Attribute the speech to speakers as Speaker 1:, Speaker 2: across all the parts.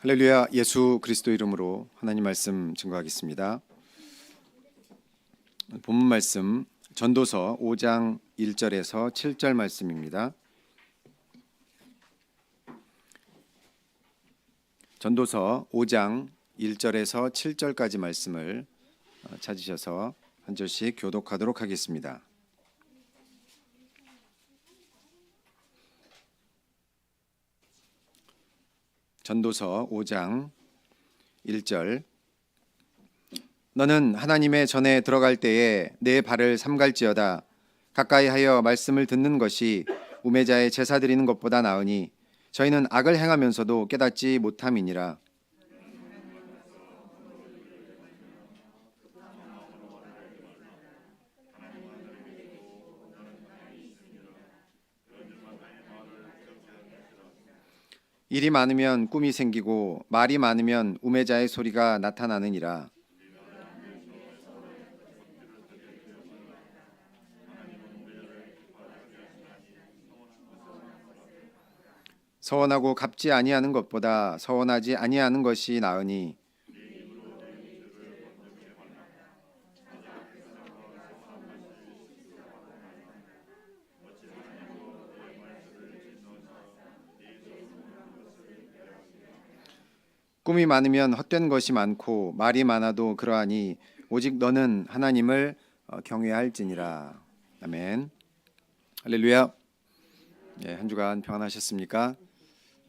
Speaker 1: 할렐루야. 예수 그리스도 이름으로 하나님 말씀 증거하겠습니다. 본문 말씀 전도서 5장 1절에서 7절 말씀입니다. 전도서 5장 1절에서 7절까지 말씀을 찾으셔서 한 절씩 교독하도록 하겠습니다. 전도서 5장 1절. 너는 하나님의 전에 들어갈 때에 내 발을 삼갈지어다. 가까이 하여 말씀을 듣는 것이 우매자의 제사 드리는 것보다 나으니 저희는 악을 행하면서도 깨닫지 못함이니라. 일이 많으면 꿈이 생기고 말이 많으면 우매자의 소리가 나타나느니라. 서원하고 갚지 아니하는 것보다 서원하지 아니하는 것이 나으니 꿈이 많으면 헛된 것이 많고 말이 많아도 그러하니 오직 너는 하나님을 경외할지니라. 아멘. 할렐루야. 네, 한 주간 평안하셨습니까?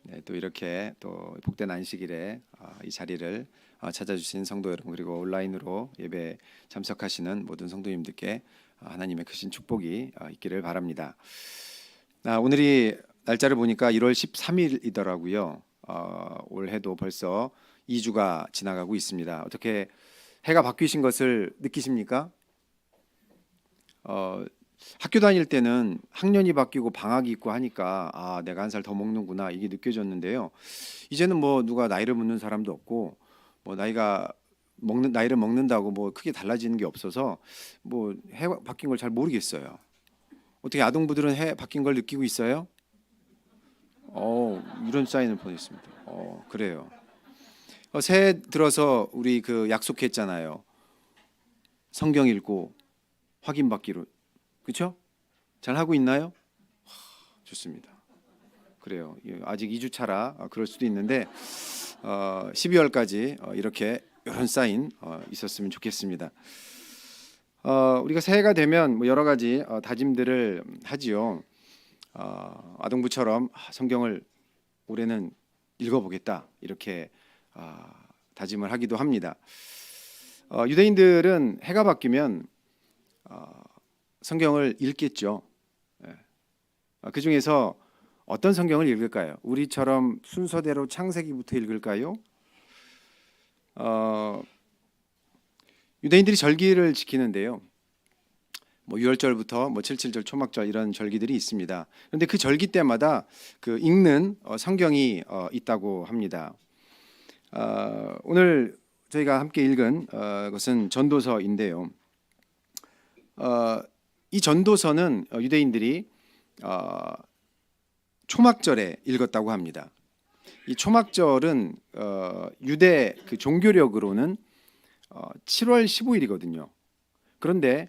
Speaker 1: 네, 또 이렇게 또 복된 안식일에 이 자리를 찾아주신 성도 여러분, 그리고 온라인으로 예배 참석하시는 모든 성도님들께 하나님의 크신 축복이 있기를 바랍니다. 오늘이 날짜를 보니까 1월 13일이더라고요. 올해도 벌써 2주가 지나가고 있습니다. 어떻게 해가 바뀌신 것을 느끼십니까? 학교 다닐 때는 학년이 바뀌고 방학이 있고 하니까 내가 한 살 더 먹는구나 이게 느껴졌는데요. 이제는 뭐 누가 나이를 묻는 사람도 없고 뭐 나이를 먹는다고 뭐 크게 달라지는 게 없어서 뭐 해 바뀐 걸 잘 모르겠어요. 어떻게 아동부들은 해 바뀐 걸 느끼고 있어요? 이런 사인을 보냈습니다. 그래요. 새해 들어서 우리 그 약속했잖아요. 성경 읽고 확인받기로. 그렇죠? 잘 하고 있나요? 좋습니다. 그래요. 아직 2주 차라 그럴 수도 있는데 12월까지 이렇게 이런 사인 있었으면 좋겠습니다. 우리가 새해가 되면 뭐 여러 가지 다짐들을 하지요. 아동부처럼 성경을 올해는 읽어보겠다 이렇게 다짐을 하기도 합니다. 유대인들은 해가 바뀌면 성경을 읽겠죠. 그 중에서 어떤 성경을 읽을까요? 우리처럼 순서대로 창세기부터 읽을까요? 유대인들이 절기를 지키는데요. 뭐 유월절부터 뭐 칠칠절, 초막절 이런 절기들이 있습니다. 그런데 그 절기 때마다 그 읽는 성경이 있다고 합니다. 오늘 저희가 함께 읽은 것은 전도서인데요. 이 전도서는 유대인들이 초막절에 읽었다고 합니다. 이 초막절은 유대 그 종교력으로는 7월 15일이거든요. 그런데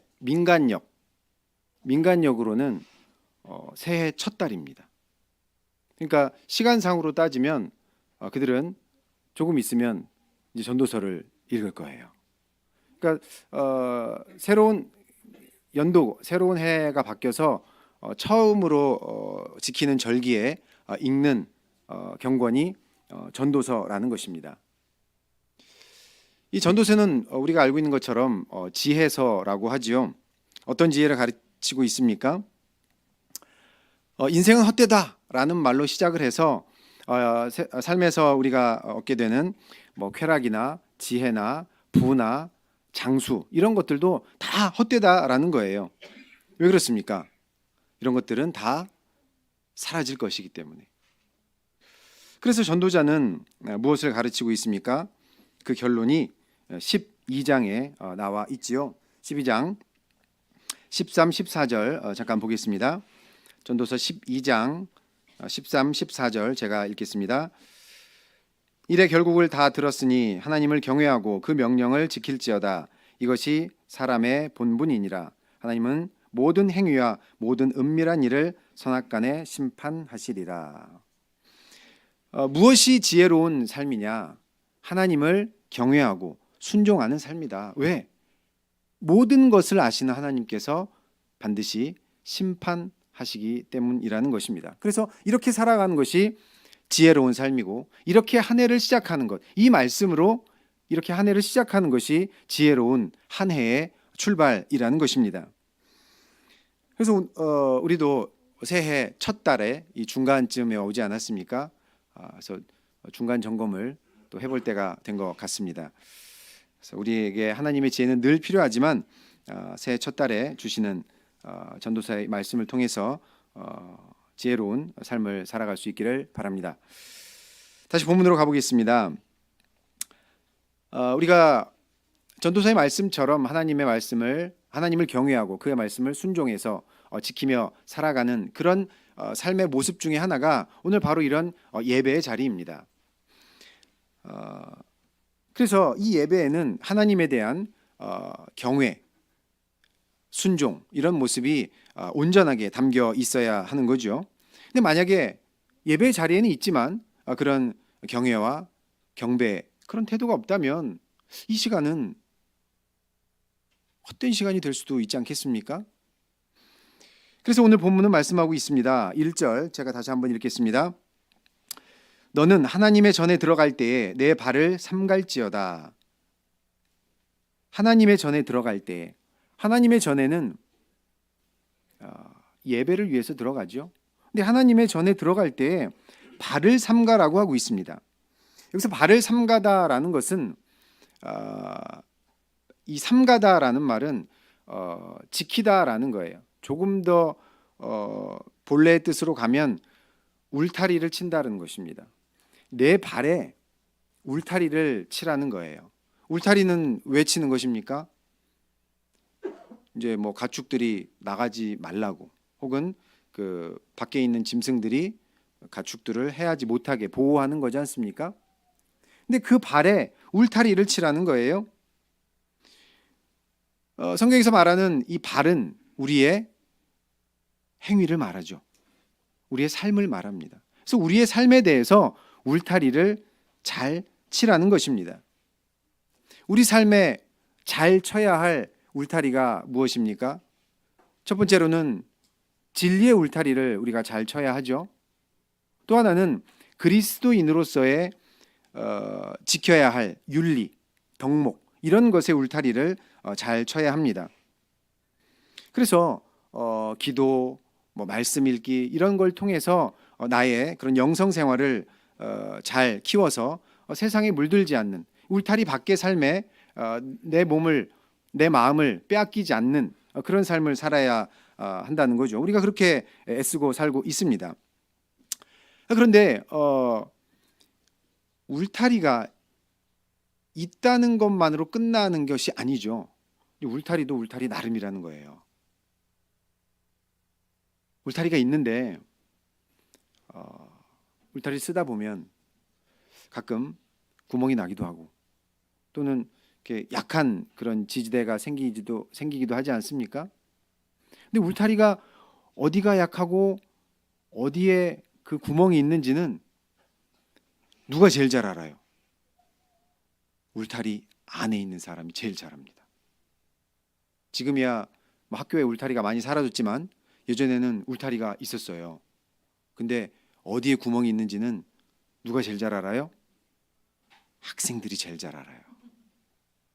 Speaker 1: 민간력으로는 새해 첫 달입니다. 그러니까 시간상으로 따지면 그들은 조금 있으면 이제 전도서를 읽을 거예요. 그러니까 새로운 연도, 새로운 해가 바뀌어서 처음으로 지키는 절기에 읽는 경건이 전도서라는 것입니다. 이 전도서는 우리가 알고 있는 것처럼 지혜서라고 하지요. 어떤 지혜를 가르치고 있습니까? 인생은 헛되다라는 말로 시작을 해서 삶에서 우리가 얻게 되는 뭐 쾌락이나 지혜나 부나 장수 이런 것들도 다 헛되다라는 거예요. 왜 그렇습니까? 이런 것들은 다 사라질 것이기 때문에. 그래서 전도자는 무엇을 가르치고 있습니까? 그 결론이 12장에 나와 있지요. 12장 13, 14절 잠깐 보겠습니다. 전도서 12장 13, 14절 제가 읽겠습니다. 이래 결국을 다 들었으니 하나님을 경외하고 그 명령을 지킬지어다. 이것이 사람의 본분이니라. 하나님은 모든 행위와 모든 은밀한 일을 선악간에 심판하시리라. 무엇이 지혜로운 삶이냐? 하나님을 경외하고 순종하는 삶이다. 왜? 모든 것을 아시는 하나님께서 반드시 심판하시기 때문이라는 것입니다. 그래서 이렇게 살아가는 것이 지혜로운 삶이고, 이렇게 한 해를 시작하는 것, 이 말씀으로 이렇게 한 해를 시작하는 것이 지혜로운 한 해의 출발이라는 것입니다. 그래서 우리도 새해 첫 달에 이 중간쯤에 오지 않았습니까? 그래서 중간 점검을 또 해볼 때가 된 것 같습니다. 그래서 우리에게 하나님의 지혜는 늘 필요하지만 새해 첫 달에 주시는 전도사의 말씀을 통해서 지혜로운 삶을 살아갈 수 있기를 바랍니다. 다시 본문으로 가보겠습니다. 우리가 전도사의 말씀처럼 하나님을 경외하고 그의 말씀을 순종해서 지키며 살아가는 그런 삶의 모습 중에 하나가 오늘 바로 이런 예배의 자리입니다. 그래서 이 예배에는 하나님에 대한 경외, 순종 이런 모습이 온전하게 담겨 있어야 하는 거죠. 근데 만약에 예배 자리에는 있지만 그런 경외와 경배 그런 태도가 없다면 이 시간은 헛된 시간이 될 수도 있지 않겠습니까? 그래서 오늘 본문은 말씀하고 있습니다. 1절 제가 다시 한번 읽겠습니다. 너는 하나님의 전에 들어갈 때에 내 발을 삼갈지어다. 하나님의 전에 들어갈 때에, 하나님의 전에는 예배를 위해서 들어가죠. 근데 하나님의 전에 들어갈 때에 발을 삼가라고 하고 있습니다. 여기서 발을 삼가다라는 것은 이 삼가다라는 말은 지키다라는 거예요. 조금 더 본래의 뜻으로 가면 울타리를 친다는 것입니다. 내 발에 울타리를 치라는 거예요. 울타리는 왜 치는 것입니까? 이제 뭐 가축들이 나가지 말라고, 혹은 그 밖에 있는 짐승들이 가축들을 해하지 못하게 보호하는 거지 않습니까? 근데 그 발에 울타리를 치라는 거예요. 성경에서 말하는 이 발은 우리의 행위를 말하죠. 우리의 삶을 말합니다. 그래서 우리의 삶에 대해서 울타리를 잘 치라는 것입니다. 우리 삶에 잘 쳐야 할 울타리가 무엇입니까? 첫 번째로는 진리의 울타리를 우리가 잘 쳐야 하죠. 또 하나는 그리스도인으로서의 지켜야 할 윤리, 덕목 이런 것의 울타리를 잘 쳐야 합니다. 그래서 기도, 말씀 읽기 이런 걸 통해서 나의 그런 영성 생활을 잘 키워서 세상에 물들지 않는, 울타리 밖의 삶에 내 몸을, 내 마음을 빼앗기지 않는 그런 삶을 살아야 한다는 거죠. 우리가 그렇게 애쓰고 살고 있습니다. 그런데 울타리가 있다는 것만으로 끝나는 것이 아니죠. 울타리도 울타리 나름이라는 거예요. 울타리가 있는데 울타리 쓰다 보면 가끔 구멍이 나기도 하고, 또는 이렇게 약한 그런 지지대가 생기기도 하지 않습니까? 근데 울타리가 어디가 약하고 어디에 그 구멍이 있는지는 누가 제일 잘 알아요? 울타리 안에 있는 사람이 제일 잘 압니다. 지금이야 학교에 울타리가 많이 사라졌지만 예전에는 울타리가 있었어요. 근데 어디에 구멍이 있는지는 누가 제일 잘 알아요? 학생들이 제일 잘 알아요.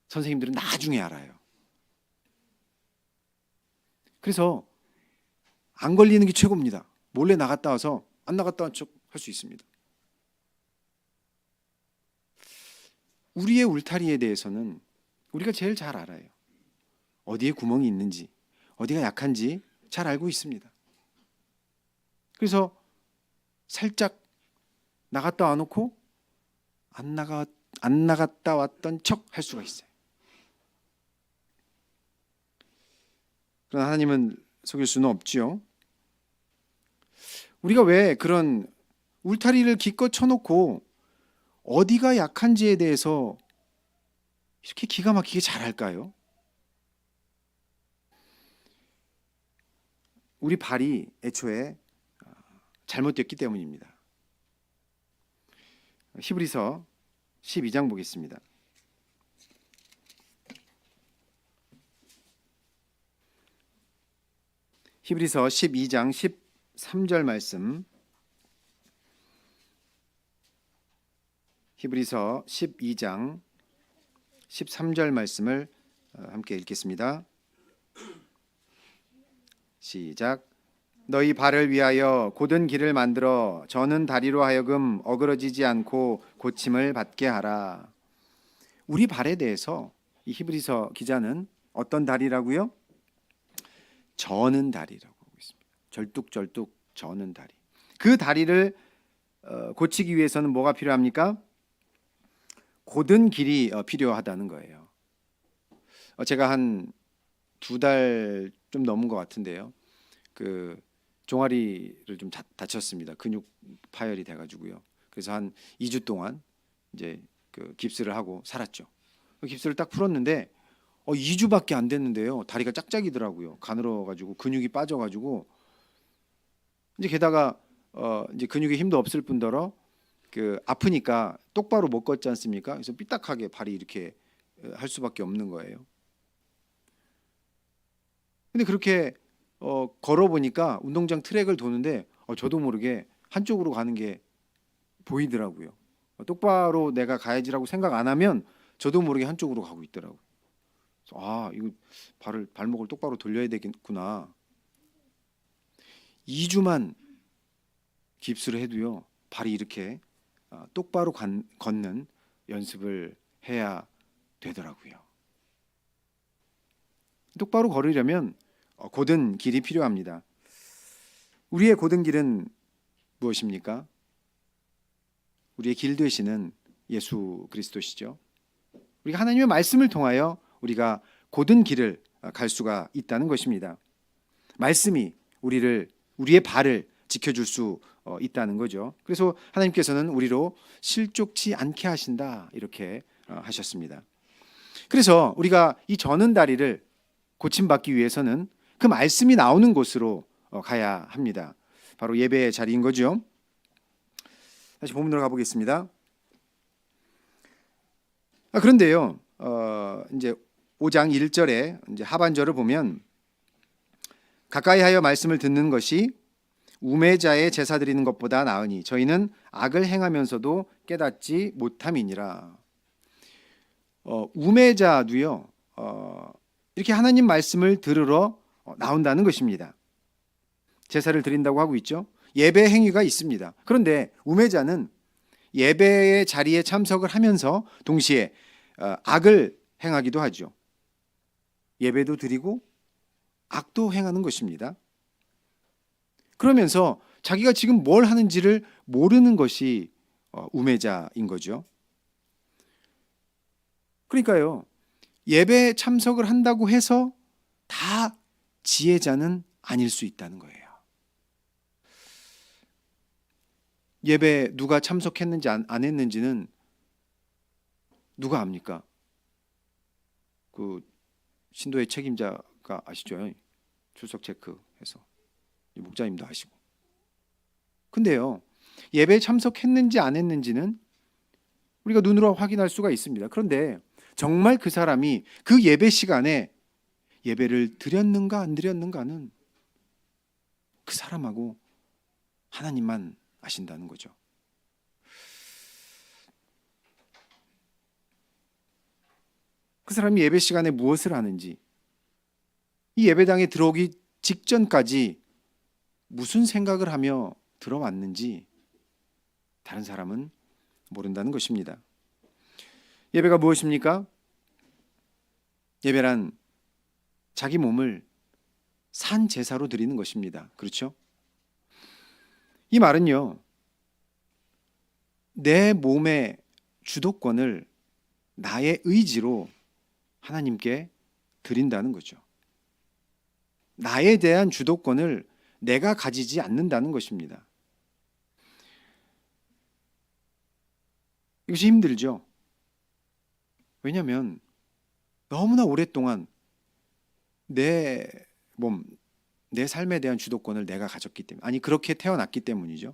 Speaker 1: 선생님들은 나중에 알아요. 그래서 안 걸리는 게 최고입니다. 몰래 나갔다 와서 안 나갔다 온 척 할 수 있습니다. 우리의 울타리에 대해서는 우리가 제일 잘 알아요. 어디에 구멍이 있는지, 어디가 약한지 잘 알고 있습니다. 그래서 살짝 나갔다 와놓고 안 나갔다 왔던 척 할 수가 있어요. 그러나 하나님은 속일 수는 없지요. 우리가 왜 그런 울타리를 기껏 쳐놓고 어디가 약한지에 대해서 이렇게 기가 막히게 잘할까요? 우리 발이 애초에 잘못됐기 때문입니다. 히브리서 12장 보겠습니다. 히브리서 12장 13절 말씀. 히브리서 12장 13절 말씀을 함께 읽겠습니다. 시작. 너희 발을 위하여 곧은 길을 만들어 저는 다리로 하여금 어그러지지 않고 고침을 받게 하라. 우리 발에 대해서 이 히브리서 기자는 어떤 다리라고요? 저는 다리라고 하고 있습니다. 절뚝절뚝 저는 다리. 그 다리를 고치기 위해서는 뭐가 필요합니까? 곧은 길이 필요하다는 거예요. 제가 한 2달 좀 넘은 것 같은데요. 그 종아리를 좀 다쳤습니다. 근육 파열이 돼가지고요. 그래서 한 2주 동안 이제 그 깁스를 하고 살았죠. 그 깁스를 딱 풀었는데 2주밖에 안 됐는데요. 다리가 짝짝이더라고요. 가늘어가지고 근육이 빠져가지고 이제 게다가 이제 근육에 힘도 없을 뿐더러 그 아프니까 똑바로 못 걷지 않습니까? 그래서 삐딱하게 발이 이렇게 할 수밖에 없는 거예요. 근데 그렇게 걸어 보니까 운동장 트랙을 도는데 저도 모르게 한쪽으로 가는 게 보이더라고요. 똑바로 내가 가야지라고 생각 안 하면 저도 모르게 한쪽으로 가고 있더라고요. 그래서 이거 발목을 똑바로 돌려야 되겠구나. 2주만 깁스를 해도요. 발이 이렇게 똑바로 걷는 연습을 해야 되더라고요. 똑바로 걸으려면 곧은 길이 필요합니다. 우리의 곧은 길은 무엇입니까? 우리의 길 되시는 예수 그리스도시죠. 우리가 하나님의 말씀을 통하여 우리가 곧은 길을 갈 수가 있다는 것입니다. 말씀이 우리의 발을 지켜줄 수 있다는 거죠. 그래서 하나님께서는 우리로 실족치 않게 하신다 이렇게 하셨습니다. 그래서 우리가 이 저는 다리를 고침받기 위해서는 그 말씀이 나오는 곳으로 가야 합니다. 바로 예배의 자리인 거죠. 다시 본문으로 가보겠습니다. 그런데요, 이제 5장 1절에 이제 하반절을 보면 가까이하여 말씀을 듣는 것이 우매자의 제사 드리는 것보다 나으니 저희는 악을 행하면서도 깨닫지 못함이니라. 우매자도요, 이렇게 하나님 말씀을 들으러 나온다는 것입니다. 제사를 드린다고 하고 있죠. 예배 행위가 있습니다. 그런데 우매자는 예배의 자리에 참석을 하면서 동시에 악을 행하기도 하죠. 예배도 드리고 악도 행하는 것입니다. 그러면서 자기가 지금 뭘 하는지를 모르는 것이 우매자인 거죠. 그러니까요, 예배에 참석을 한다고 해서 다 지혜자는 아닐 수 있다는 거예요. 예배 누가 참석했는지 안 했는지는 누가 압니까? 그 신도의 책임자가 아시죠? 출석 체크해서 목자님도 아시고. 근데요, 예배에 참석했는지 안 했는지는 우리가 눈으로 확인할 수가 있습니다. 그런데 정말 그 사람이 그 예배 시간에 예배를 드렸는가 안 드렸는가는 그 사람하고 하나님만 아신다는 거죠. 그 사람이 예배 시간에 무엇을 하는지, 이 예배당에 들어오기 직전까지 무슨 생각을 하며 들어왔는지 다른 사람은 모른다는 것입니다. 예배가 무엇입니까? 예배란 자기 몸을 산 제사로 드리는 것입니다. 그렇죠? 이 말은요, 내 몸의 주도권을 나의 의지로 하나님께 드린다는 거죠. 나에 대한 주도권을 내가 가지지 않는다는 것입니다. 이것이 힘들죠. 왜냐하면 너무나 오랫동안 내 몸, 내 삶에 대한 주도권을 내가 가졌기 때문에, 아니 그렇게 태어났기 때문이죠.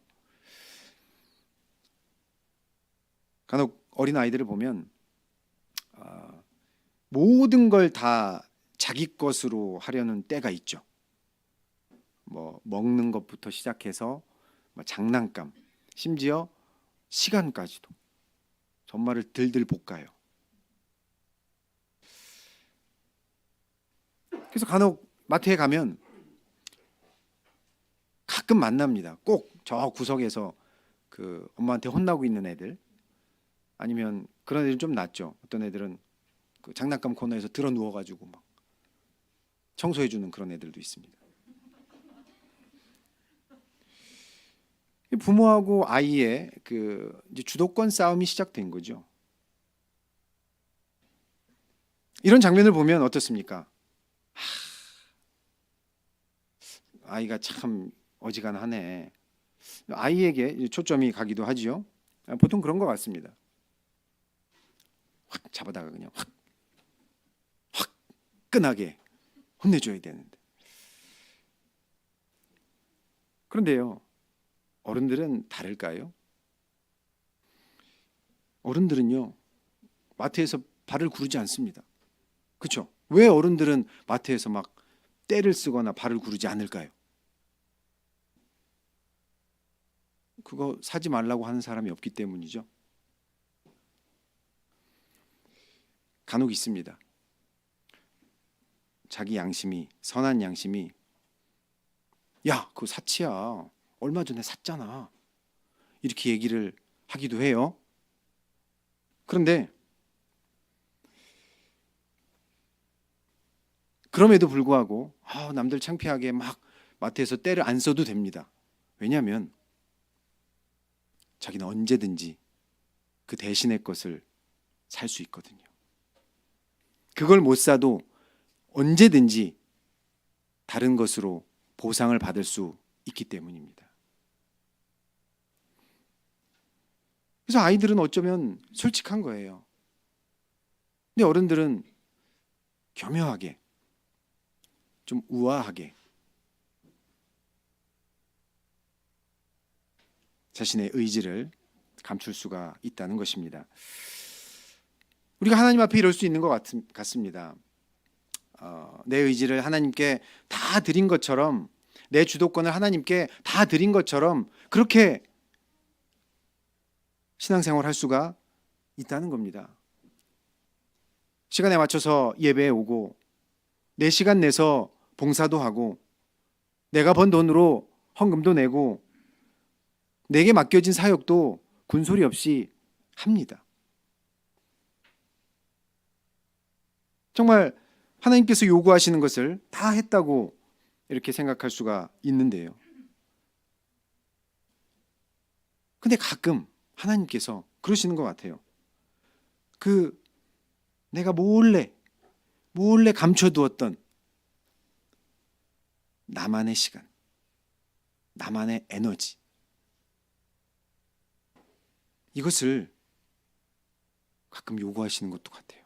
Speaker 1: 간혹 어린 아이들을 보면 모든 걸 다 자기 것으로 하려는 때가 있죠. 뭐 먹는 것부터 시작해서 뭐 장난감, 심지어 시간까지도 정말을 들들 볶아요. 그래서 간혹 마트에 가면 가끔 만납니다. 꼭 저 구석에서 그 엄마한테 혼나고 있는 애들, 아니면 그런 애들은 좀 낫죠. 어떤 애들은 그 장난감 코너에서 들어 누워가지고 막 청소해주는 그런 애들도 있습니다. 부모하고 아이의 그 이제 주도권 싸움이 시작된 거죠. 이런 장면을 보면 어떻습니까? 아이가 참 어지간하네. 아이에게 초점이 가기도 하지요. 보통 그런 것 같습니다. 확 잡아다가 그냥 화끈하게 혼내줘야 되는데. 그런데요, 어른들은 다를까요? 어른들은요, 마트에서 발을 구르지 않습니다. 그렇죠? 왜 어른들은 마트에서 막 떼를 쓰거나 발을 구르지 않을까요? 그거 사지 말라고 하는 사람이 없기 때문이죠. 간혹 있습니다. 자기 양심이, 선한 양심이, 야, 그거 사치야. 얼마 전에 샀잖아. 이렇게 얘기를 하기도 해요. 그런데 그럼에도 불구하고 남들 창피하게 막 마트에서 떼를 안 써도 됩니다. 왜냐하면 자기는 언제든지 그 대신의 것을 살 수 있거든요. 그걸 못 사도 언제든지 다른 것으로 보상을 받을 수 있기 때문입니다. 그래서 아이들은 어쩌면 솔직한 거예요. 근데 어른들은 교묘하게, 좀 우아하게 자신의 의지를 감출 수가 있다는 것입니다. 우리가 하나님 앞에 이럴 수 있는 것 같습니다. 내 의지를 하나님께 다 드린 것처럼, 내 주도권을 하나님께 다 드린 것처럼 그렇게 신앙생활 할 수가 있다는 겁니다. 시간에 맞춰서 예배에 오고, 내 시간 내서 봉사도 하고, 내가 번 돈으로 헌금도 내고, 내게 맡겨진 사역도 군소리 없이 합니다. 정말 하나님께서 요구하시는 것을 다 했다고 이렇게 생각할 수가 있는데요. 근데 가끔 하나님께서 그러시는 것 같아요. 내가 몰래 감춰두었던 나만의 시간, 나만의 에너지, 이것을 가끔 요구하시는 것도 같아요.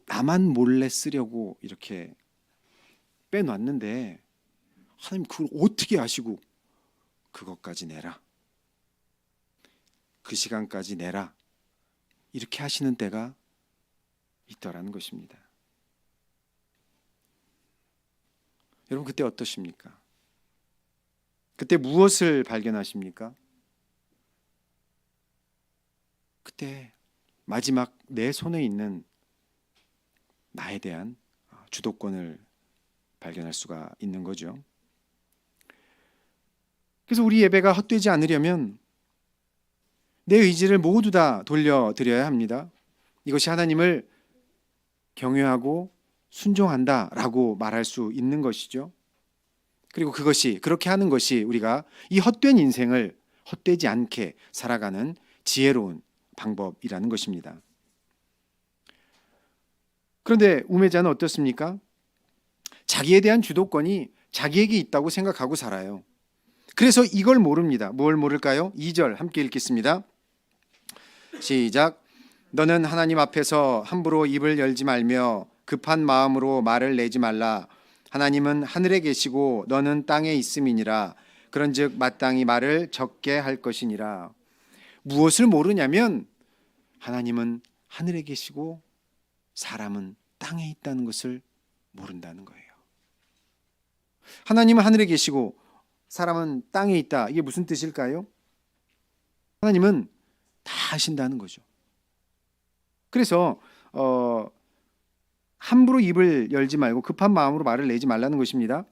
Speaker 1: 나만 몰래 쓰려고 이렇게 빼놨는데 하나님 그걸 어떻게 아시고 그것까지 내라, 그 시간까지 내라, 이렇게 하시는 때가 있더라는 것입니다. 여러분, 그때 어떠십니까? 그때 무엇을 발견하십니까? 그때 마지막 내 손에 있는 나에 대한 주도권을 발견할 수가 있는 거죠. 그래서 우리 예배가 헛되지 않으려면 내 의지를 모두 다 돌려드려야 합니다. 이것이 하나님을 경외하고 순종한다라고 말할 수 있는 것이죠. 그리고 그렇게 하는 것이 우리가 이 헛된 인생을 헛되지 않게 살아가는 지혜로운 방법이라는 것입니다. 그런데 우매자는 어떻습니까? 자기에 대한 주도권이 자기에게 있다고 생각하고 살아요. 그래서 이걸 모릅니다. 뭘 모를까요? 2절 함께 읽겠습니다. 시작. 너는 하나님 앞에서 함부로 입을 열지 말며 급한 마음으로 말을 내지 말라. 하나님은 하늘에 계시고 너는 땅에 있음이니라. 그런즉 마땅히 말을 적게 할 것이니라. 무엇을 모르냐면 하나님은 하늘에 계시고 사람은 땅에 있다는 것을 모른다는 거예요. 하나님은 하늘에 계시고 사람은 땅에 있다. 이게 무슨 뜻일까요? 하나님은 다 하신다는 거죠. 그래서 함부로 입을 열지 말고 급한 마음으로 말을 내지 말라는 것입니다.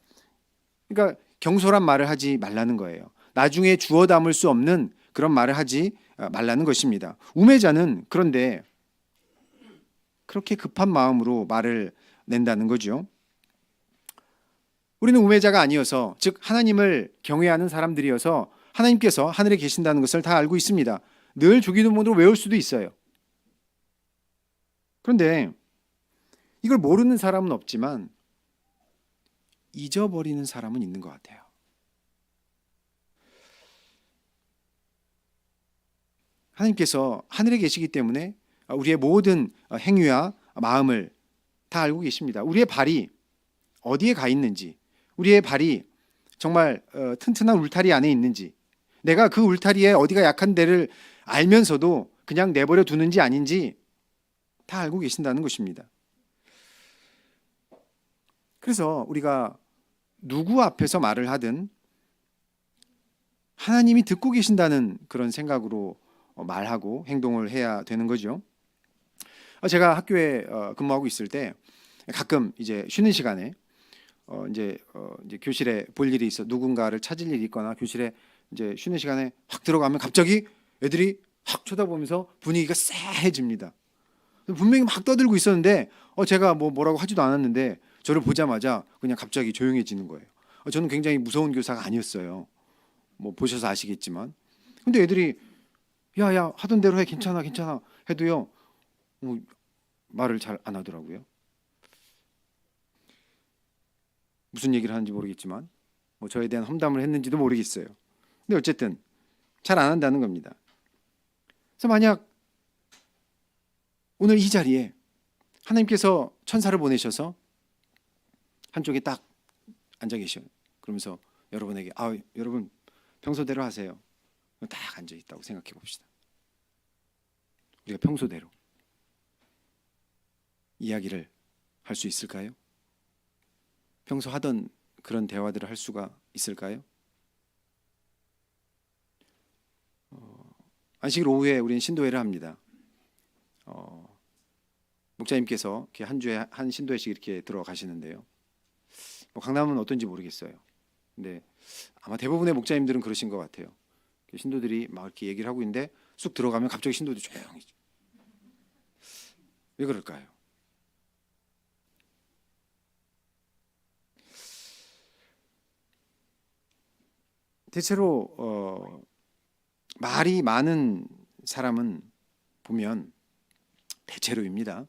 Speaker 1: 그러니까 경솔한 말을 하지 말라는 거예요. 나중에 주워 담을 수 없는 그런 말을 하지 말라는 것입니다. 우매자는 그런데 그렇게 급한 마음으로 말을 낸다는 거죠. 우리는 우매자가 아니어서, 즉 하나님을 경외하는 사람들이어서 하나님께서 하늘에 계신다는 것을 다 알고 있습니다. 늘 주기도문으로 외울 수도 있어요. 그런데 이걸 모르는 사람은 없지만 잊어버리는 사람은 있는 것 같아요. 하나님께서 하늘에 계시기 때문에 우리의 모든 행위와 마음을 다 알고 계십니다. 우리의 발이 어디에 가 있는지, 우리의 발이 정말 튼튼한 울타리 안에 있는지, 내가 그 울타리에 어디가 약한 데를 알면서도 그냥 내버려 두는지 아닌지 다 알고 계신다는 것입니다. 그래서 우리가 누구 앞에서 말을 하든 하나님이 듣고 계신다는 그런 생각으로 말하고 행동을 해야 되는 거죠. 제가 학교에 근무하고 있을 때 가끔 이제 쉬는 시간에 이제 교실에 볼 일이 있어, 누군가를 찾을 일이 있거나 교실에 이제 쉬는 시간에 확 들어가면 갑자기 애들이 확 쳐다보면서 분위기가 쎄해집니다. 분명히 막 떠들고 있었는데 제가 뭐라고 하지도 않았는데 저를 보자마자 그냥 갑자기 조용해지는 거예요. 저는 굉장히 무서운 교사가 아니었어요. 뭐 보셔서 아시겠지만. 근데 애들이 야야 하던 대로 해, 괜찮아 괜찮아 해도요 말을 잘 안 하더라고요. 무슨 얘기를 하는지 모르겠지만 뭐 저에 대한 험담을 했는지도 모르겠어요. 근데 어쨌든 잘 안 한다는 겁니다. 그래서 만약 오늘 이 자리에 하나님께서 천사를 보내셔서 한쪽에 딱 앉아 계셔요. 그러면서 여러분에게 여러분 평소대로 하세요. 딱 앉아 있다고 생각해 봅시다. 우리가 평소대로 이야기를 할 수 있을까요? 평소 하던 그런 대화들을 할 수가 있을까요? 안식일 오후에 우리는 신도회를 합니다. 목사님께서 이렇게 한 주에 한 신도회씩 이렇게 들어가시는데요. 뭐 강남은 어떤지 모르겠어요. 근데 아마 대부분의 목사님들은 그러신 것 같아요. 신도들이 막 이렇게 얘기를 하고 있는데 쑥 들어가면 갑자기 신도들이 조용해져. 왜 그럴까요? 대체로 말이 많은 사람은 보면 대체로입니다.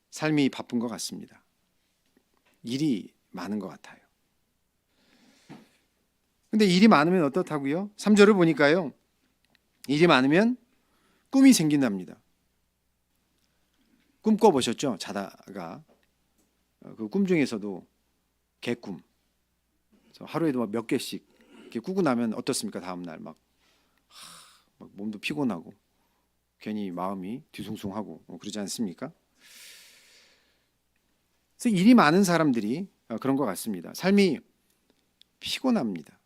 Speaker 1: 삶이 바쁜 것 같습니다. 일이 많은 것 같아요. 근데 일이 많으면 어떻다고요? 3절을 보니까요. 일이 많으면 꿈이 생긴답니다. 꿈 꿔보셨죠? 자다가 그 꿈 중에서도 개꿈. 하루에도 몇 개씩 이렇게 꾸고 나면 어떻습니까? 다음 날 막 몸도 피곤하고 괜히 마음이 뒤숭숭하고 그러지 않습니까? 그래서 일이 많은 사람들이 그런 것 같습니다. 삶이 피곤합니다.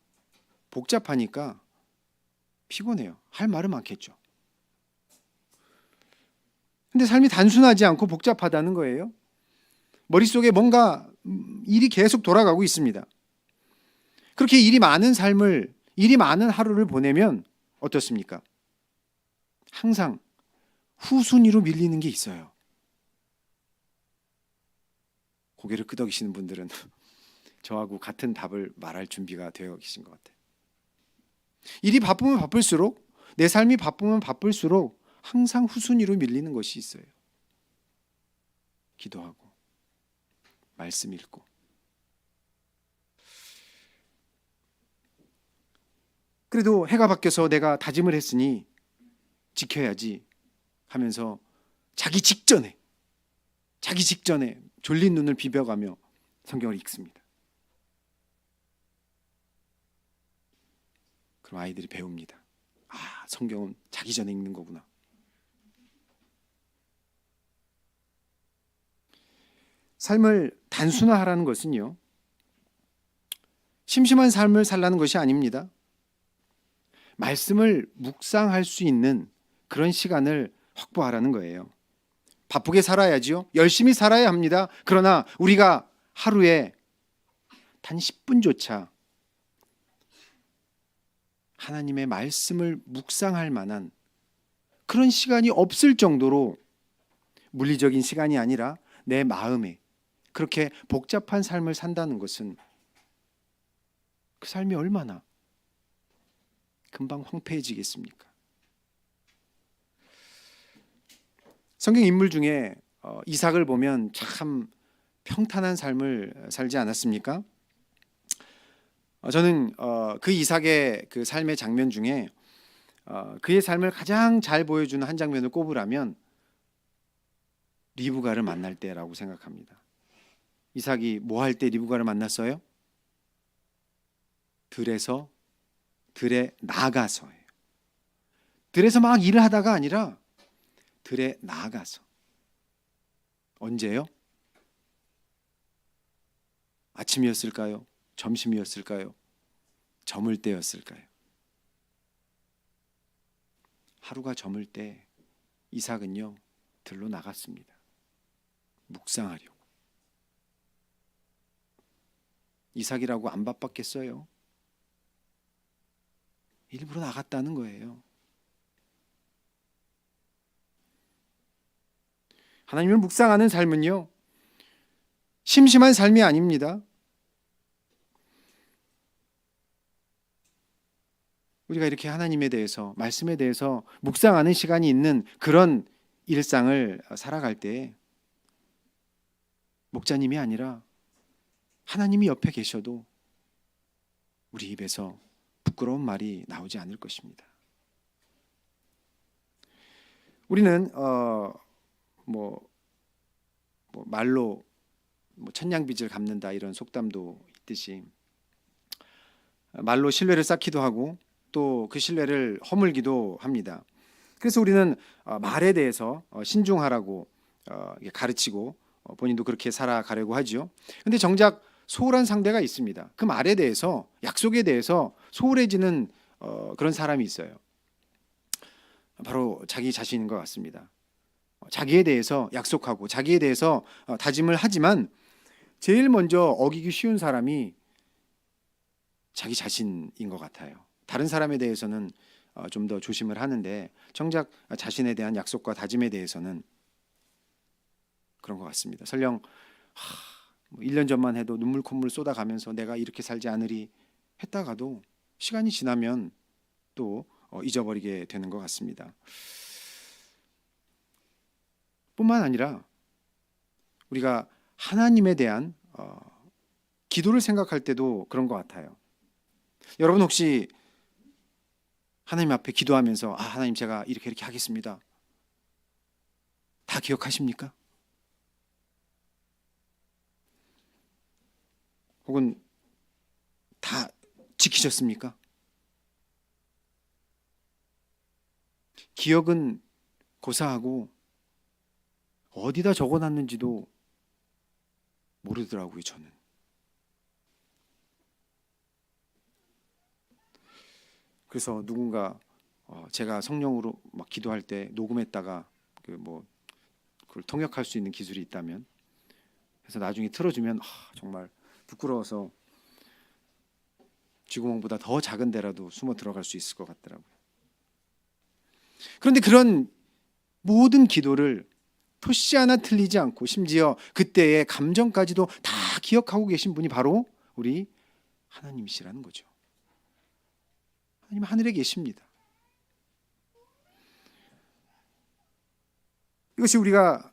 Speaker 1: 복잡하니까 피곤해요. 할 말은 많겠죠. 근데 삶이 단순하지 않고 복잡하다는 거예요. 머릿속에 뭔가 일이 계속 돌아가고 있습니다. 그렇게 일이 많은 삶을, 일이 많은 하루를 보내면 어떻습니까? 항상 후순위로 밀리는 게 있어요. 고개를 끄덕이시는 분들은 저하고 같은 답을 말할 준비가 되어 계신 것 같아요. 일이 바쁘면 바쁠수록, 내 삶이 바쁘면 바쁠수록 항상 후순위로 밀리는 것이 있어요. 기도하고 말씀 읽고. 그래도 해가 바뀌어서 내가 다짐을 했으니 지켜야지 하면서 자기 직전에 졸린 눈을 비벼가며 성경을 읽습니다. 그럼 아이들이 배웁니다. 아, 성경은 자기 전에 읽는 거구나. 삶을 단순화하라는 것은요, 심심한 삶을 살라는 것이 아닙니다. 말씀을 묵상할 수 있는 그런 시간을 확보하라는 거예요. 바쁘게 살아야지요. 열심히 살아야 합니다. 그러나 우리가 하루에 단 10분조차 하나님의 말씀을 묵상할 만한 그런 시간이 없을 정도로 물리적인 시간이 아니라 내 마음에 그렇게 복잡한 삶을 산다는 것은 그 삶이 얼마나 금방 황폐해지겠습니까? 성경 인물 중에 이삭을 보면 참 평탄한 삶을 살지 않았습니까? 저는 그 이삭의 그 삶의 장면 중에 그의 삶을 가장 잘 보여주는 한 장면을 꼽으라면 리브가를 만날 때라고 생각합니다. 이삭이 뭐 할 때 리브가를 만났어요? 들에 나가서예요. 들에서 막 일을 하다가 아니라 들에 나가서. 언제요? 아침이었을까요? 점심이었을까요? 저물 때였을까요? 하루가 저물 때 이삭은요, 들로 나갔습니다. 묵상하려고. 이삭이라고 안 바빴겠어요? 일부러 나갔다는 거예요. 하나님을 묵상하는 삶은요, 심심한 삶이 아닙니다. 우리가 이렇게 하나님에 대해서, 말씀에 대해서 묵상하는 시간이 있는 그런 일상을 살아갈 때 목자님이 아니라 하나님이 옆에 계셔도 우리 입에서 부끄러운 말이 나오지 않을 것입니다. 우리는 말로 천냥빚을 갚는다 이런 속담도 있듯이 말로 신뢰를 쌓기도 하고 또 그 신뢰를 허물기도 합니다. 그래서 우리는 말에 대해서 신중하라고 가르치고 본인도 그렇게 살아가려고 하죠. 그런데 정작 소홀한 상대가 있습니다. 그 말에 대해서, 약속에 대해서 소홀해지는 그런 사람이 있어요. 바로 자기 자신인 것 같습니다. 자기에 대해서 약속하고 자기에 대해서 다짐을 하지만 제일 먼저 어기기 쉬운 사람이 자기 자신인 것 같아요. 다른 사람에 대해서는 좀 더 조심을 하는데 정작 자신에 대한 약속과 다짐에 대해서는 그런 것 같습니다. 설령 1년 전만 해도 눈물 콧물 쏟아가면서 내가 이렇게 살지 않으리 했다가도 시간이 지나면 또 잊어버리게 되는 것 같습니다. 뿐만 아니라 우리가 하나님에 대한 기도를 생각할 때도 그런 것 같아요. 여러분 혹시 하나님 앞에 기도하면서 하나님 제가 이렇게 하겠습니다. 다 기억하십니까? 혹은 다 지키셨습니까? 기억은 고사하고 어디다 적어놨는지도 모르더라고요, 저는. 그래서 누군가 제가 성령으로 막 기도할 때 녹음했다가 그걸 통역할 수 있는 기술이 있다면, 그래서 나중에 틀어주면 정말 부끄러워서 쥐구멍보다 더 작은 데라도 숨어 들어갈 수 있을 것 같더라고요. 그런데 그런 모든 기도를 토시 하나 틀리지 않고 심지어 그때의 감정까지도 다 기억하고 계신 분이 바로 우리 하나님이시라는 거죠. 하나님 하늘에 계십니다. 이것이 우리가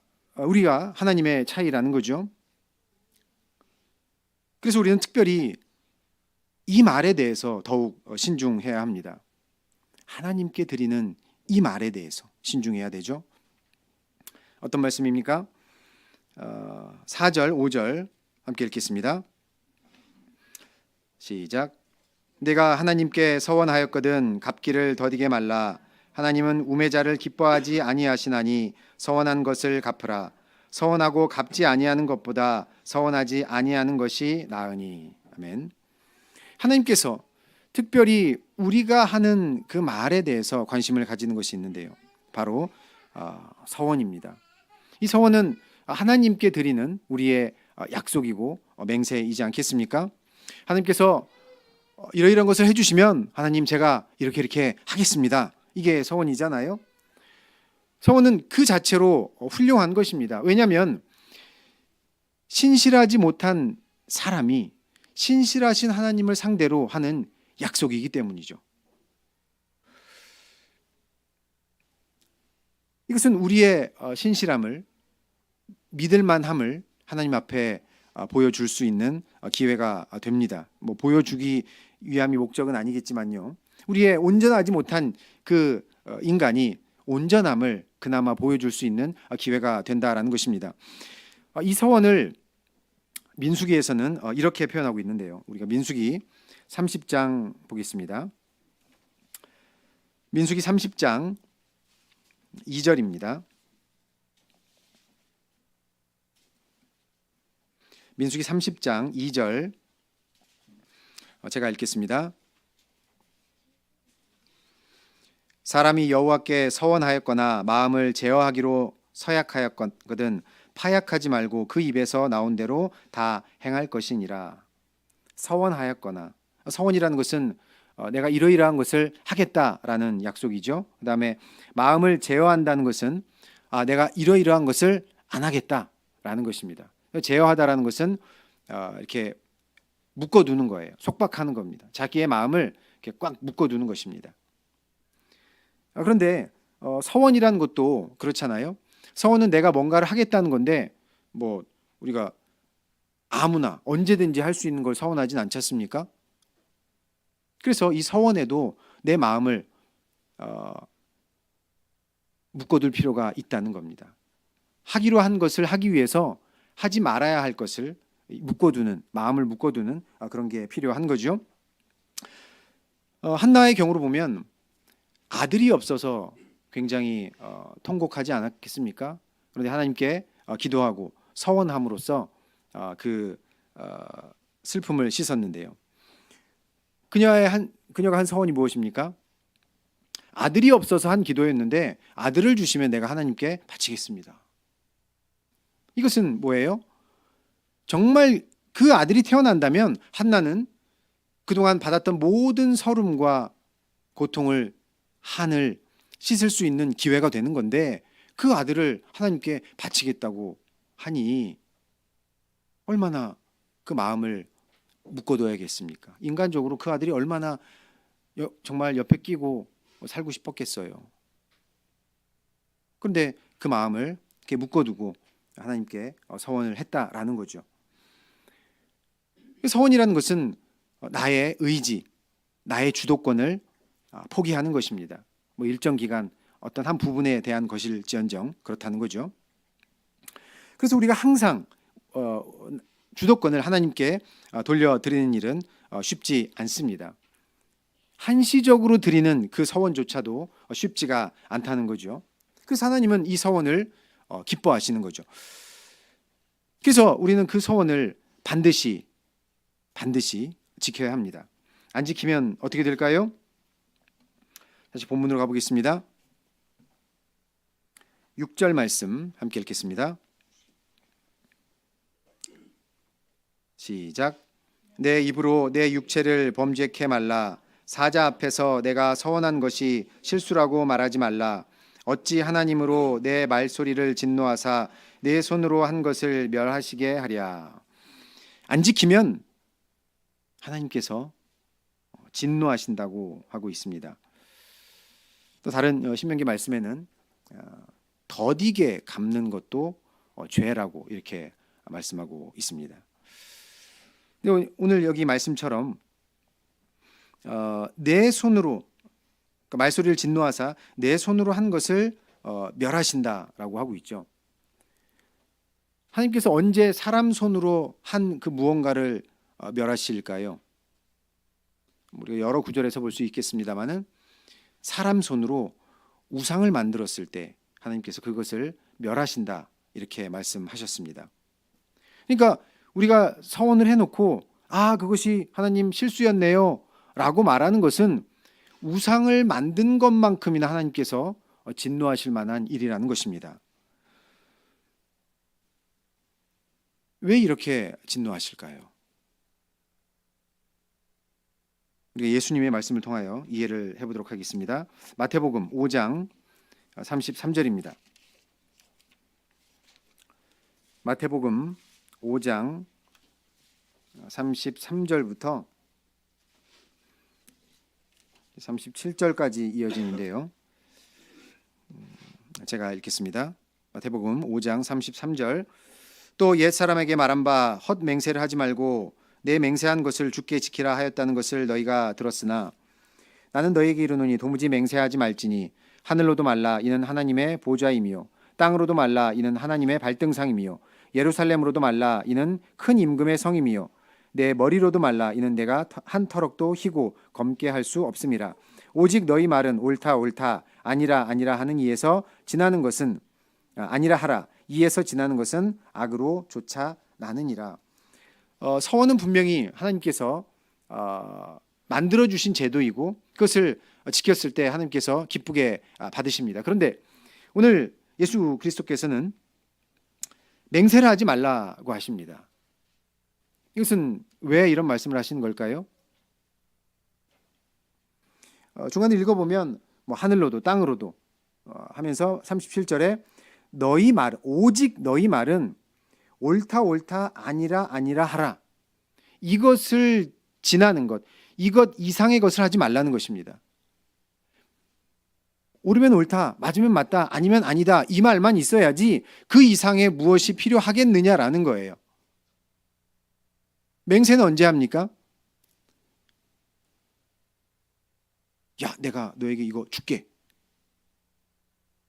Speaker 1: 하나님의 차이라는 거죠. 그래서 우리는 특별히 이 말에 대해서 더욱 신중해야 합니다. 하나님께 드리는 이 말에 대해서 신중해야 되죠. 어떤 말씀입니까? 4절, 5절 함께 읽겠습니다. 시작. 내가 하나님께 서원하였거든 갚기를 더디게 말라. 하나님은 우매자를 기뻐하지 아니하시나니 서원한 것을 갚으라. 서원하고 갚지 아니하는 것보다 서원하지 아니하는 것이 나으니. 아멘. 하나님께서 특별히 우리가 하는 그 말에 대해서 관심을 가지는 것이 있는데요. 바로 서원입니다. 이 서원은 하나님께 드리는 우리의 약속이고 맹세이지 않겠습니까? 하나님께서 이러이러한 것을 해주시면 하나님 제가 이렇게 하겠습니다. 이게 서원이잖아요. 서원은 그 자체로 훌륭한 것입니다. 왜냐하면 신실하지 못한 사람이 신실하신 하나님을 상대로 하는 약속이기 때문이죠. 이것은 우리의 신실함을, 믿을만함을 하나님 앞에 보여줄 수 있는 기회가 됩니다. 뭐 보여주기 위함이 목적은 아니겠지만요. 우리의 온전하지 못한 그 인간이 온전함을 그나마 보여줄 수 있는 기회가 된다라는 것입니다. 이 서원을 민수기에서는 이렇게 표현하고 있는데요. 우리가 민수기 30장 보겠습니다. 민수기 30장 2절입니다. 민수기 30장 2절 제가 읽겠습니다. 사람이 여호와께 서원하였거나 마음을 제어하기로 서약하였거든 파약하지 말고 그 입에서 나온 대로 다 행할 것이니라. 서원하였거나, 서원이라는 것은 내가 이러이러한 것을 하겠다라는 약속이죠. 그 다음에 마음을 제어한다는 것은 내가 이러이러한 것을 안 하겠다라는 것입니다. 제어하다라는 것은 이렇게 묶어두는 거예요. 속박하는 겁니다. 자기의 마음을 이렇게 꽉 묶어두는 것입니다. 그런데 서원이라는 것도 그렇잖아요. 서원은 내가 뭔가를 하겠다는 건데 뭐 우리가 아무나 언제든지 할 수 있는 걸 서원하진 않지 않습니까? 그래서 이 서원에도 내 마음을 묶어둘 필요가 있다는 겁니다. 하기로 한 것을 하기 위해서 하지 말아야 할 것을 묶어두는, 마음을 묶어두는 그런 게 필요한 거죠. 한나의 경우로 보면 아들이 없어서 굉장히 통곡하지 않았겠습니까? 그런데 하나님께 기도하고 서원함으로써 그 슬픔을 씻었는데요. 그녀가 한 서원이 무엇입니까? 아들이 없어서 한 기도였는데 아들을 주시면 내가 하나님께 바치겠습니다. 이것은 뭐예요? 정말 그 아들이 태어난다면 한나는 그동안 받았던 모든 서름과 고통을 한을 씻을 수 있는 기회가 되는 건데 그 아들을 하나님께 바치겠다고 하니 얼마나 그 마음을 묶어둬야겠습니까? 인간적으로 그 아들이 얼마나 정말 옆에 끼고 살고 싶었겠어요. 그런데 그 마음을 이렇게 묶어두고 하나님께 서원을 했다라는 거죠. 서원이라는 것은 나의 의지, 나의 주도권을 포기하는 것입니다. 뭐 일정 기간 어떤 한 부분에 대한 것일지언정 그렇다는 거죠. 그래서 우리가 항상 주도권을 하나님께 돌려드리는 일은 쉽지 않습니다. 한시적으로 드리는 그 서원조차도 쉽지가 않다는 거죠. 그래서 하나님은 이 서원을 기뻐하시는 거죠. 그래서 우리는 그 서원을 반드시 지켜야 합니다. 안 지키면 어떻게 될까요? 다시 본문으로 가보겠습니다. 6절 말씀 함께 읽겠습니다. 시작. 내 입으로 내 육체를 범죄케 말라. 사자 앞에서 내가 서원한 것이 실수라고 말하지 말라. 어찌 하나님으로 내 말소리를 진노하사 내 손으로 한 것을 멸하시게 하랴. 안 지키면 하나님께서 진노하신다고 하고 있습니다. 또 다른 신명기 말씀에는 더디게 갚는 것도 죄라고 이렇게 말씀하고 있습니다. 오늘 여기 말씀처럼 내 손으로, 그러니까 말소리를 진노하사 내 손으로 한 것을 멸하신다라고 하고 있죠. 하나님께서 언제 사람 손으로 한 그 무언가를 멸하실까요? 우리가 여러 구절에서 볼 수 있겠습니다만은 사람 손으로 우상을 만들었을 때 하나님께서 그것을 멸하신다 이렇게 말씀하셨습니다. 그러니까 우리가 서원을 해놓고 그것이 하나님 실수였네요 라고 말하는 것은 우상을 만든 것만큼이나 하나님께서 진노하실 만한 일이라는 것입니다. 왜 이렇게 진노하실까요? 우리가 예수님의 말씀을 통하여 이해를 해보도록 하겠습니다. 마태복음 5장 33절입니다. 마태복음 5장 33절부터 37절까지 이어지는데요. 제가 읽겠습니다. 마태복음 5장 33절. 또 옛사람에게 말한 바 헛 맹세를 하지 말고 내 맹세한 것을 주께 지키라 하였다는 것을 너희가 들었으나 나는 너희에게 이르노니 도무지 맹세하지 말지니 하늘로도 말라 이는 하나님의 보좌임이요 땅으로도 말라 이는 하나님의 발등상임이요 예루살렘으로도 말라 이는 큰 임금의 성임이요 내 머리로도 말라 이는 내가 한 터럭도 희고 검게 할 수 없음이라. 오직 너희 말은 옳다 옳다 아니라 아니라 하는 이에서 지나는 것은 아니라 하라 이에서 지나는 것은 악으로 쫓아 나느니라. 서원은 분명히 하나님께서 만들어 주신 제도이고 그것을 지켰을 때 하나님께서 기쁘게 받으십니다. 그런데 오늘 예수 그리스도께서는 맹세를 하지 말라고 하십니다. 이것은 왜 이런 말씀을 하시는 걸까요? 중간에 읽어보면 하늘로도 땅으로도 하면서 37절에 너희 말 오직 너희 말은 옳다 옳다 아니라 아니라 하라. 이것을 지나는 것, 이것 이상의 것을 하지 말라는 것입니다. 옳으면 옳다, 맞으면 맞다, 아니면 아니다 이 말만 있어야지 그 이상의 무엇이 필요하겠느냐라는 거예요. 맹세는 언제 합니까? 야, 내가 너에게 이거 줄게.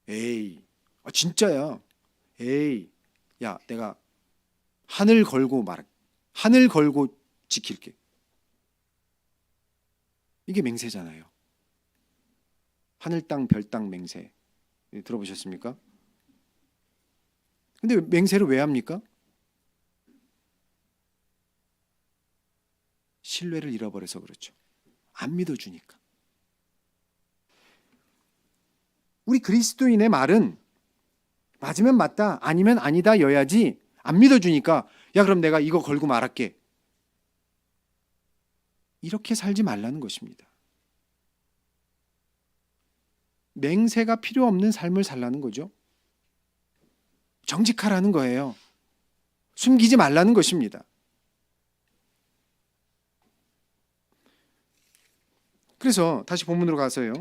Speaker 1: 에이, 진짜야. 에이, 야, 내가 하늘 걸고 하늘 걸고 지킬게. 이게 맹세잖아요. 하늘 땅 별 땅 맹세. 들어보셨습니까? 근데 맹세를 왜 합니까? 신뢰를 잃어버려서 그렇죠. 안 믿어주니까. 우리 그리스도인의 말은 맞으면 맞다, 아니면 아니다 여야지 안 믿어주니까 야 그럼 내가 이거 걸고 말할게. 이렇게 살지 말라는 것입니다. 맹세가 필요 없는 삶을 살라는 거죠. 정직하라는 거예요. 숨기지 말라는 것입니다. 그래서 다시 본문으로 가서요.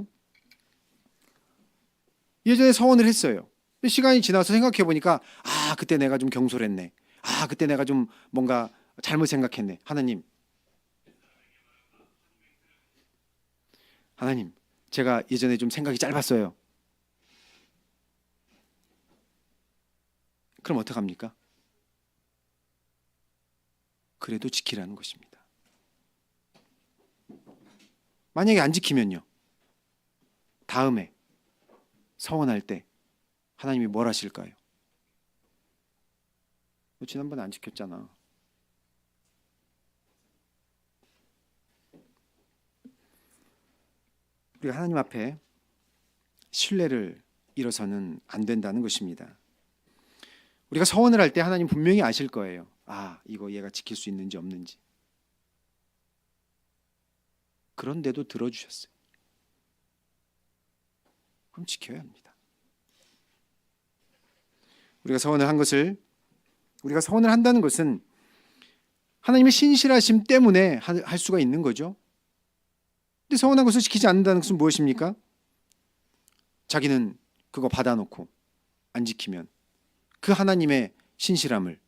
Speaker 1: 예전에 서원을 했어요. 시간이 지나서 생각해 보니까 그때 내가 좀 경솔했네. 그때 내가 좀 뭔가 잘못 생각했네. 하나님, 제가 예전에 좀 생각이 짧았어요. 그럼 어떡합니까? 그래도 지키라는 것입니다. 만약에 안 지키면요. 다음에 서원할 때 하나님이 뭘 하실까요? 너 지난번에 안 지켰잖아. 우리가 하나님 앞에 신뢰를 잃어서는 안 된다는 것입니다. 우리가 서원을 할 때 하나님 분명히 아실 거예요. 이거 얘가 지킬 수 있는지 없는지. 그런데도 들어주셨어요. 그럼 지켜야 합니다. 우리가 서원을 한다는 것은 하나님의 신실하심 때문에 할 수가 있는 거죠. 근데 서원한 것을 지키지 않는다는 것은 무엇입니까? 자기는 그거 받아놓고 안 지키면 그 하나님의 신실함을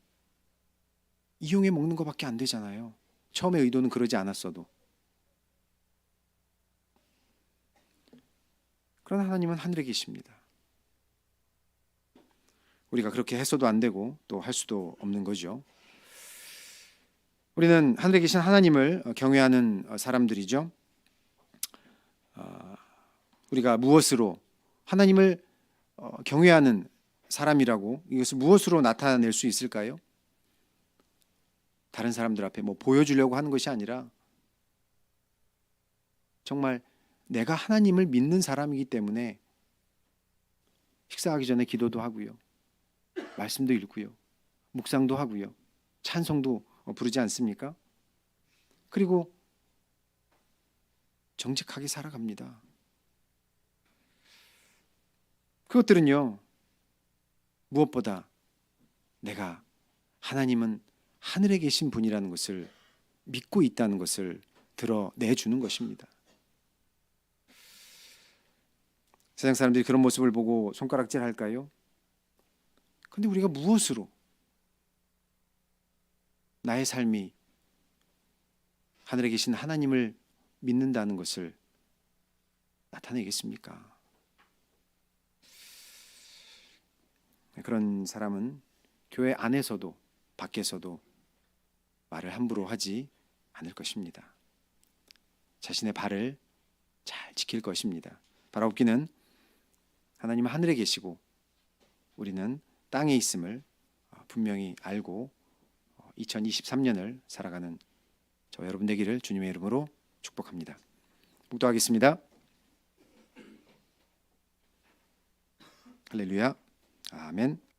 Speaker 1: 이용해 먹는 것밖에 안 되잖아요. 처음에 의도는 그러지 않았어도. 그러나 하나님은 하늘에 계십니다. 우리가 그렇게 해서도 안 되고 또 할 수도 없는 거죠. 우리는 하늘에 계신 하나님을 경외하는 사람들이죠. 우리가 무엇으로 하나님을 경외하는 사람이라고 이것을 무엇으로 나타낼 수 있을까요? 다른 사람들 앞에 뭐 보여주려고 하는 것이 아니라 정말 내가 하나님을 믿는 사람이기 때문에 식사하기 전에 기도도 하고요. 말씀도 읽고요. 묵상도 하고요. 찬송도 부르지 않습니까? 그리고 정직하게 살아갑니다. 그것들은요, 무엇보다 내가 하나님은 하늘에 계신 분이라는 것을 믿고 있다는 것을 드러내주는 것입니다. 세상 사람들이 그런 모습을 보고 손가락질 할까요? 그런데 우리가 무엇으로 나의 삶이 하늘에 계신 하나님을 믿는다는 것을 나타내겠습니까? 그런 사람은 교회 안에서도 밖에서도 말을 함부로 하지 않을 것입니다. 자신의 발을 잘 지킬 것입니다. 바라옵기는 하나님은 하늘에 계시고 우리는 땅에 있음을 분명히 알고 2023년을 살아가는 저 여러분 되기를 주님의 이름으로 축복합니다. 묵도하겠습니다. 할렐루야. 아멘.